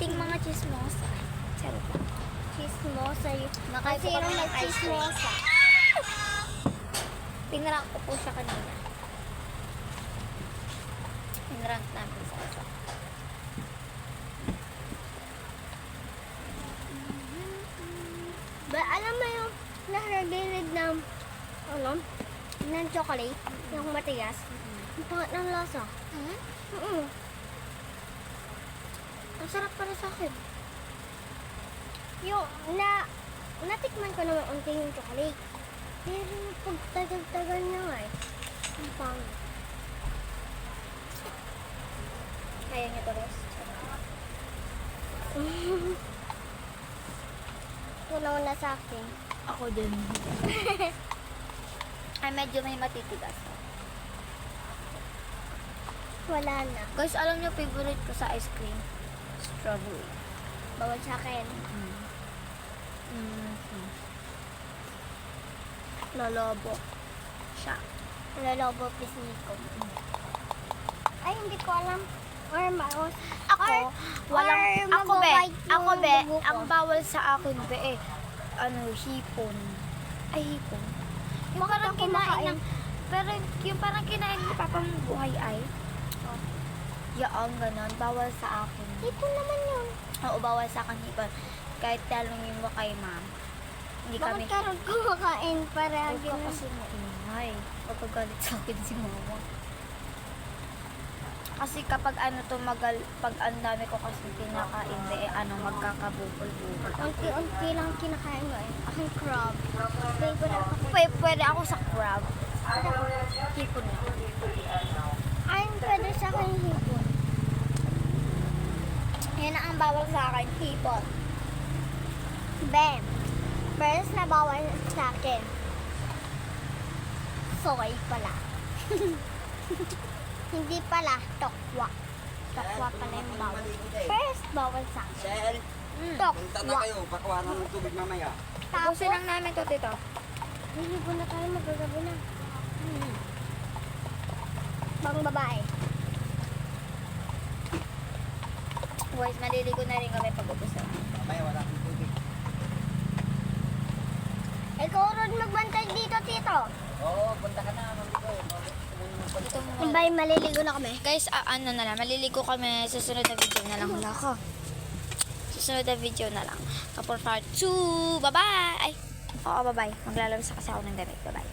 ating mga chismosa. Charot lang. Chismosa yun. Nakain Kasi po kami yung ng ice cream. nag-chismosa. Pinrank ko po siya kanina. Pinrank namin sa kanya. Ba, alam mo yung nakagilig ng, ano, ng chocolate, yung matigas. Ang pangat ng lasa. Ang sarap para sa akin. Yung, natikman ko naman unti yung chocolate. Pero yung pagtagal-tagal niya nga eh. Ang pangit. Kaya niyo to, Ros? Una sa akin. Ako din. Ay, medyo may matitigas. Wala na. Guys, alam niyo, favorite ko sa ice cream? Strawberry. Bawal sa akin. Lolobo. Siya. Lolobo pisniko. Ay, hindi ko alam. Or mouse. Ako, walang, ako be, ang bawal sa akin be, hipon. Ay, hipon. Yung Bakit parang ako kinain makain? ng, pero yung parang kinain ni Papang buhay ay, yaang ganon, bawal sa akin. Ito naman yun. Oo, bawal sa akin hipon. Kahit talongin mo kay ma'am. Hindi kami, Bakit ka rin kumakain para huwag ka kasi maingay. Pagkagalit sa akin si mama. Kasi kapag pag ang dami ko kasi kinakain, magkakabukol-bukol. unti-unti lang kinakain mo eh. Aking crab. Favorite ako. Pwede ako sa crab. Hipon na. Ay, pwede sa akin hipon. Yan ang bawal sa akin, hipon. Bem. First na bawal sa akin. Soy pala. Hindi pala, tokwa. Tokwa pala yung bawal. First bawal sa akin. Shell, punta na Tokwa. kayo. Pakuhanan ng tubig mamaya. Tapos, Tapusin lang namin to, tito. liligo na tayo, magagabi na. Pang babae. Guys, maliligo na rin kami pag ubos na. Mamaya wala akong tubig. Ikaw rin magbantay dito, tito. Oo, punta ka na. Mamiko. Dito mo. Bye, maliligo na kami. Guys, maliligo kami. Susunod na video na lang. Wala ko. Susunod na video na lang. Kapag part 2. Bye-bye! Ay, oo, bye-bye. Maglalabas kasi ako ng damit. Bye-bye.